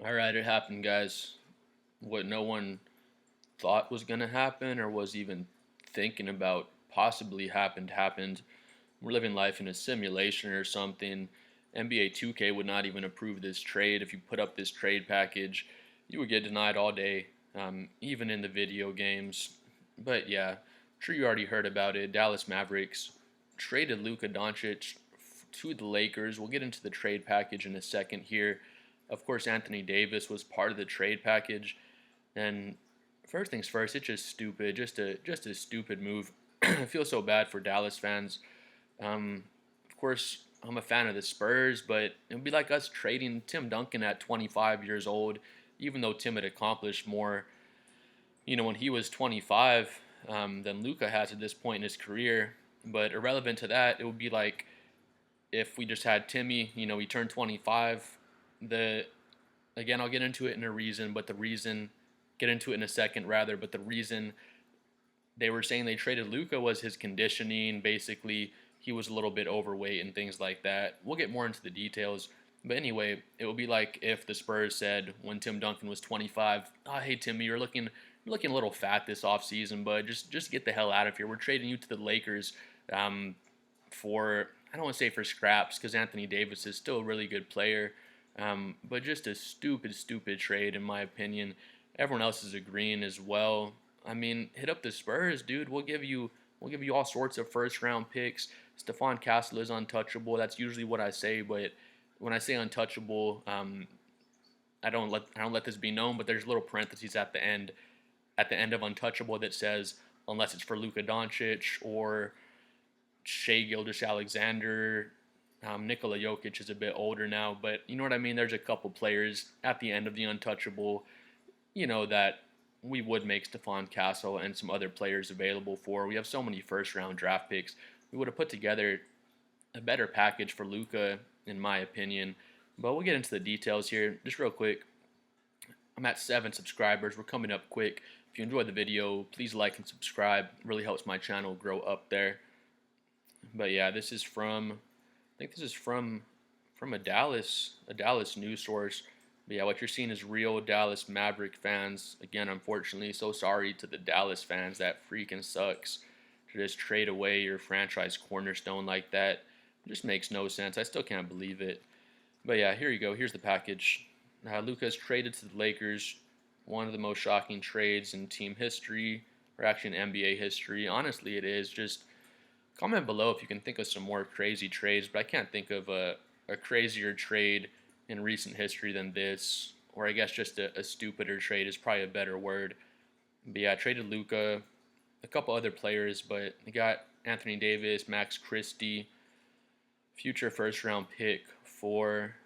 All right, it happened, guys. What no one thought was going to happen or was even thinking about possibly happened. We're living life in a simulation or something. NBA 2K would not even approve this trade. If you put up this trade package, you would get denied all day, even in the video games. But yeah, I'm sure you already heard about it. Dallas Mavericks traded Luka Doncic to the Lakers. We'll get into the trade package in a second here. Of course, Anthony Davis was part of the trade package, and first things first, it's just stupid, just a stupid move. I feel so bad for Dallas fans. Of course, I'm a fan of the Spurs, but it would be like us trading Tim Duncan at 25 years old, even though Tim had accomplished more, when he was 25 than Luka has at this point in his career. But irrelevant to that, it would be like if we just had Timmy, he turned 25. The Again, I'll get into it in a reason, but the reason get into it in a second rather, but the reason they were saying they traded Luka was his conditioning. Basically, he was a little bit overweight and things like that. We'll get more into the details. But anyway, it would be like if the Spurs said when Tim Duncan was 25, "Oh, hey Timmy, you're looking a little fat this offseason, but just get the hell out of here. We're trading you to the Lakers for I don't want to say for scraps because Anthony Davis is still a really good player, but just a stupid trade in my opinion. Everyone else is agreeing as well. I mean, hit up the Spurs, dude. We'll give you all sorts of first round picks. Stephon Castle is untouchable. That's usually what I say, but when I say untouchable, I don't let this be known. But there's little parentheses at the end of untouchable that says unless it's for Luka Doncic or Shea Gilgeous-Alexander. Nikola Jokic is a bit older now, but you know what I mean. There's a couple players at the end of the untouchable, that we would make Stephon Castle and some other players available for. We have so many first round draft picks. We would have put together a better package for Luka, in my opinion. But we'll get into the details here. Just real quick, I'm at 7 subscribers. We're coming up quick. If you enjoyed the video, please like and subscribe. It really helps my channel grow up there. But yeah, I think this is from a Dallas news source. But yeah, what you're seeing is real Dallas Maverick fans. Again, unfortunately, so sorry to the Dallas fans. That freaking sucks to just trade away your franchise cornerstone like that. It just makes no sense. I still can't believe it. But yeah, here you go. Here's the package. Luka's traded to the Lakers. One of the most shocking trades in team history, or actually in NBA history. Honestly, it is. Just comment below if you can think of some more crazy trades, but I can't think of a crazier trade in recent history than this, or I guess just a stupider trade is probably a better word. But yeah, I traded Luka, a couple other players, but I got Anthony Davis, Max Christie, future first round pick for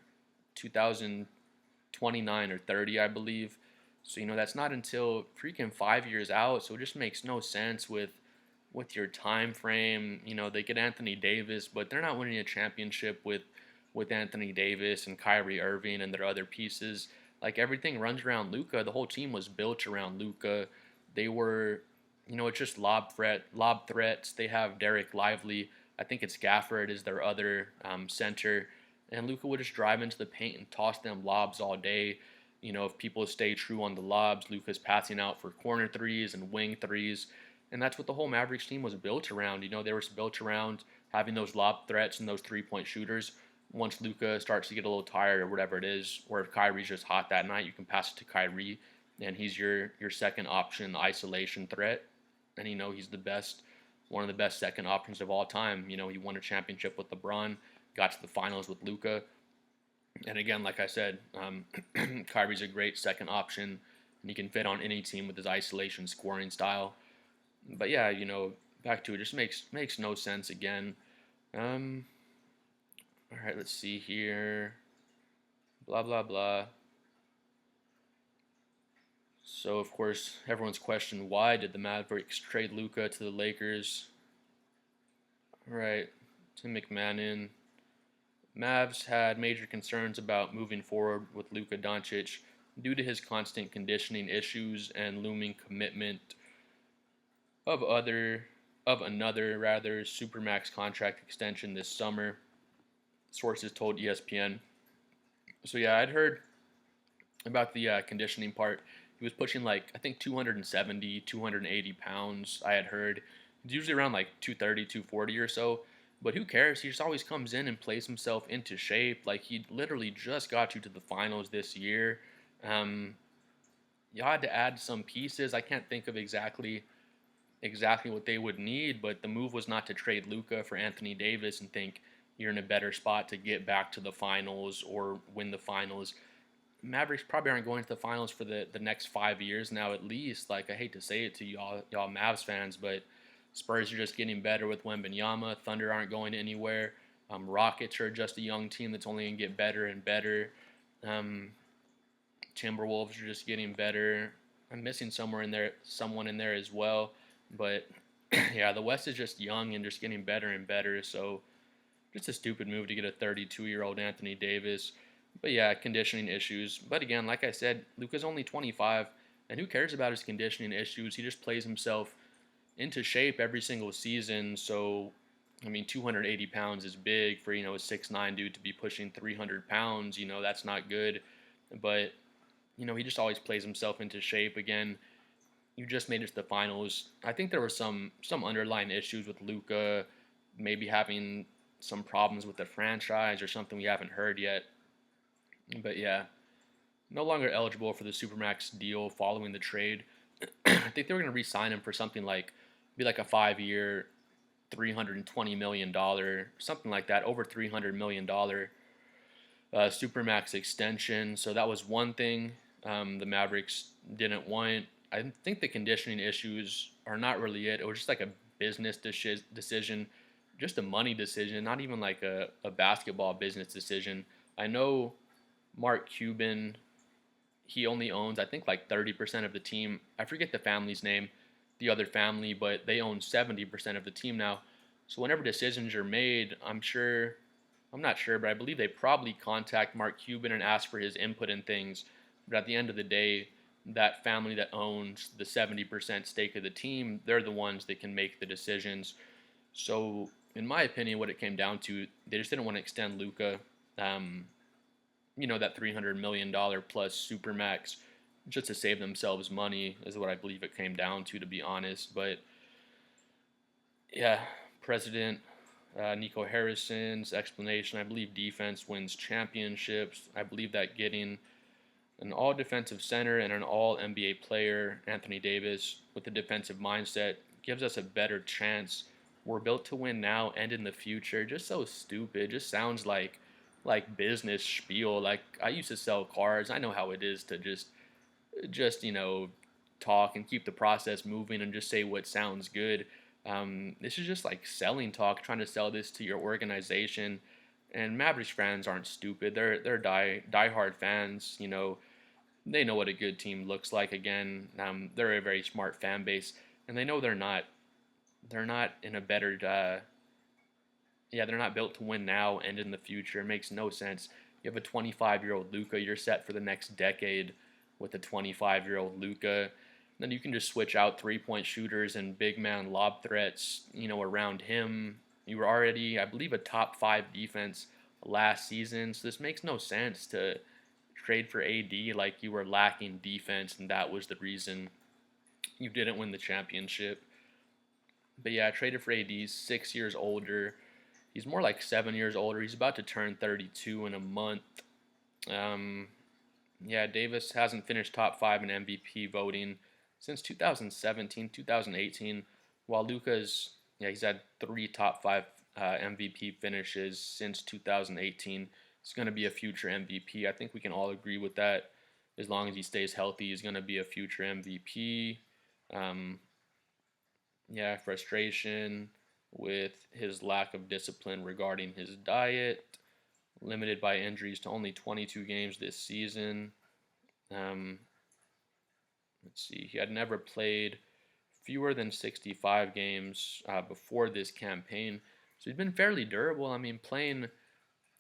2029 or 30, I believe. So that's not until freaking 5 years out. So it just makes no sense with your time frame. They get Anthony Davis, but they're not winning a championship with Anthony Davis and Kyrie Irving and their other pieces. Like everything runs around Luka. The whole team was built around Luka. They were, it's just lob threats. They have Derek Lively. I think it's Gafford is their other center, and Luka would just drive into the paint and toss them lobs all day. If people stay true on the lobs, Luka's passing out for corner threes and wing threes, and that's what the whole Mavericks team was built around. They were built around having those lob threats and those 3-point shooters. Once Luka starts to get a little tired or whatever it is, or if Kyrie's just hot that night, you can pass it to Kyrie, and he's your second option isolation threat. And he's the best, one of the best second options of all time. He won a championship with LeBron, got to the finals with Luka, and again, like I said, Kyrie's a great second option, and he can fit on any team with his isolation scoring style. But yeah, back to it, just makes no sense again. Um, all right, let's see here. Blah blah blah. So of course, everyone's questioned why did the Mavericks trade Luka to the Lakers? All right, Tim McMahon. Mavs had major concerns about moving forward with Luka Doncic due to his constant conditioning issues and looming commitment of other of another rather supermax contract extension this summer. Sources told ESPN. So yeah, I'd heard about the conditioning part. He was pushing like I think 270, 280 pounds. I had heard it's usually around like 230, 240 or so. But who cares? He just always comes in and plays himself into shape. Like he literally just got you to the finals this year. Um, you had to add some pieces. I can't think of exactly what they would need, but the move was not to trade Luka for Anthony Davis and think you're in a better spot to get back to the finals or win the finals. Mavericks probably aren't going to the finals for the next 5 years now at least. Like I hate to say it to y'all Mavs fans, but Spurs are just getting better with Wembanyama. Thunder aren't going anywhere. Rockets are just a young team that's only gonna get better and better. Um, Timberwolves are just getting better. I'm missing someone in there as well, but yeah, the West is just young and just getting better and better. So just a stupid move to get a 32-year-old Anthony Davis. But yeah, conditioning issues. But again, like I said, Luka's only 25, and who cares about his conditioning issues? He just plays himself into shape every single season. So, I mean, 280 pounds is big for, a 6'9" dude to be pushing 300 pounds. That's not good. But, he just always plays himself into shape. Again, you just made it to the finals. I think there were some underlying issues with Luka, maybe having some problems with the franchise or something we haven't heard yet. But yeah, no longer eligible for the Supermax deal following the trade. I think they were going to re-sign him for something like, be like a 5-year, $320 million, something like that, over $300 million Supermax extension. So that was one thing the Mavericks didn't want. I think the conditioning issues are not really it. It was just like a business decision, just a money decision, not even like a basketball business decision. I know Mark Cuban, he only owns, I think, like 30% of the team. I forget the family's name, the other family, but they own 70% of the team now. So whenever decisions are made, I'm not sure, but I believe they probably contact Mark Cuban and ask for his input in things. But at the end of the day, that family that owns the 70% stake of the team, they're the ones that can make the decisions. So, in my opinion, what it came down to, they just didn't want to extend Luka. Um, that $300 million plus supermax just to save themselves money is what I believe it came down to be honest. But yeah, President Nico Harrison's explanation, I believe defense wins championships. I believe that getting an all defensive center and an all NBA player, Anthony Davis, with a defensive mindset gives us a better chance. We're built to win now and in the future. Just so stupid. Just sounds like business spiel. Like I used to sell cars. I know how it is to just talk and keep the process moving and just say what sounds good. This is just like selling talk, trying to sell this to your organization. And Mavericks fans aren't stupid. They're diehard fans. They know what a good team looks like. Again, they're a very smart fan base, and they know they're not in a better. They're not built to win now and in the future. It makes no sense. You have a 25-year-old Luka. You're set for the next decade with a 25-year-old Luka. Then you can just switch out three-point shooters and big man lob threats, around him. You were already, I believe, a top 5 defense last season. So this makes no sense to trade for AD like you were lacking defense, and that was the reason you didn't win the championship. But yeah, I traded for AD. 6 years older. He's more like 7 years older. He's about to turn 32 in a month. Um, yeah, Davis hasn't finished top 5 in MVP voting since 2017, 2018, while Luka's, he's had 3 top 5 MVP finishes since 2018. He's going to be a future MVP. I think we can all agree with that. As long as he stays healthy, he's going to be a future MVP. Um, yeah, frustration with his lack of discipline regarding his diet, limited by injuries to only 22 games this season. Um, let's see, he had never played fewer than 65 games before this campaign. So he's been fairly durable. I mean, playing,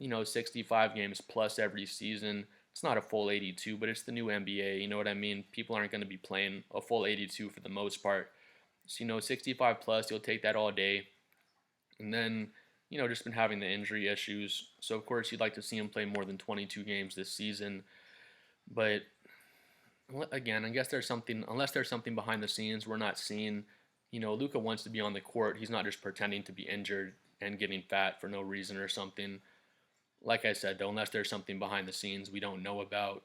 65 games plus every season. It's not a full 82, but it's the new NBA. You know what I mean? People aren't going to be playing a full 82 for the most part. So, 65 plus, you'll take that all day. And then, just been having the injury issues. So, of course, you'd like to see him play more than 22 games this season. But again, I guess there's something, unless there's something behind the scenes we're not seeing. Luka wants to be on the court. He's not just pretending to be injured and getting fat for no reason or something. Like I said, though, unless there's something behind the scenes we don't know about,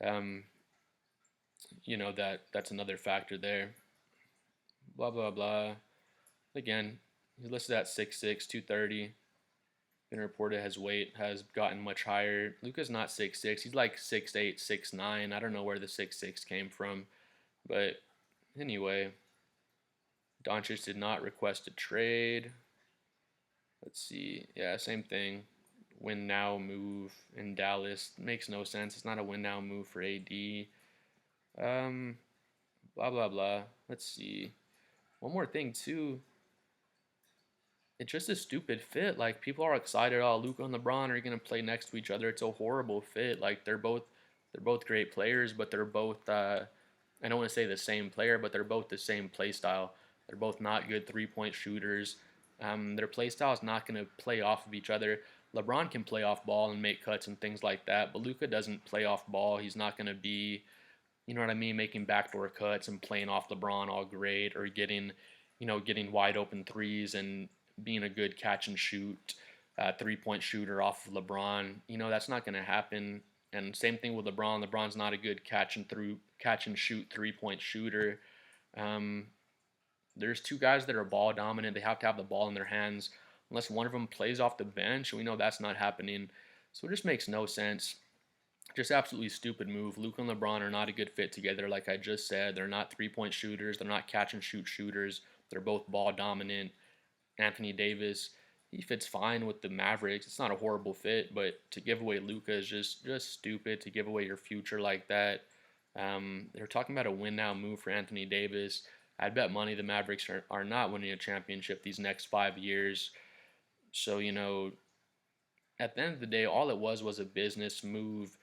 um, that's another factor there. Blah blah blah. Again, he's listed at 6'6", 230. Been reported his weight has gotten much higher. Luka's not 6'6". He's like 6'8", 6'9". I don't know where the 6'6" came from. But anyway, Doncic did not request a trade. Let's see. Yeah, same thing. Win now move in Dallas. Makes no sense. It's not a win now move for AD. Um, blah, blah, blah. Let's see. One more thing, too. It's just a stupid fit. Like, people are excited. Oh, Luka and LeBron are going to play next to each other. It's a horrible fit. Like, they're both great players, but they're both I don't want to say the same player, but they're both the same play style. They're both not good 3-point shooters. Their play style is not going to play off of each other. LeBron can play off ball and make cuts and things like that, but Luka doesn't play off ball. He's not going to be, you know what I mean, making backdoor cuts and playing off LeBron all great, or getting wide open threes and being a good catch and shoot 3-point shooter off of LeBron. That's not going to happen. And same thing with LeBron. LeBron's not a good catch and shoot 3-point shooter. Um, there's two guys that are ball dominant. They have to have the ball in their hands. Unless one of them plays off the bench, we know that's not happening. So it just makes no sense. Just absolutely stupid move. Luka and LeBron are not a good fit together, like I just said. They're not 3-point shooters. They're not catch and shoot shooters. They're both ball dominant. Anthony Davis, he fits fine with the Mavericks. It's not a horrible fit, but to give away Luka is just stupid. To give away your future like that. They're talking about a win now move for Anthony Davis. I'd bet money the Mavericks are not winning a championship these next 5 years. So, at the end of the day, all it was a business move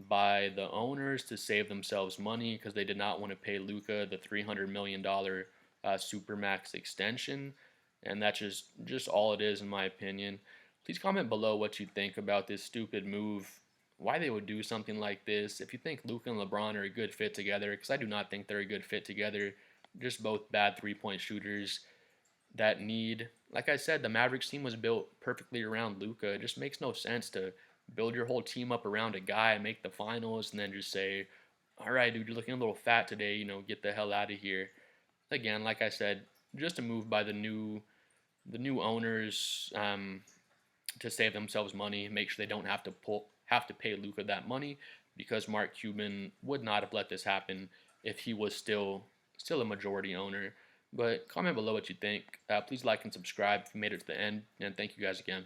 by the owners to save themselves money because they did not want to pay Luka the $300 million supermax extension, and that's just all it is in my opinion. Please comment below what you think about this stupid move, why they would do something like this. If you think Luka and LeBron are a good fit together, because I do not think they're a good fit together. Just both bad 3-point shooters that need, like I said, the Mavericks team was built perfectly around Luka. It just makes no sense to build your whole team up around a guy, make the finals, and then just say, all right, dude, you're looking a little fat today, get the hell out of here. Again, like I said, just a move by the new owners, to save themselves money, make sure they don't have to pay Luka that money, because Mark Cuban would not have let this happen if he was still a majority owner. But comment below what you think. Please like and subscribe if you made it to the end, and thank you guys again.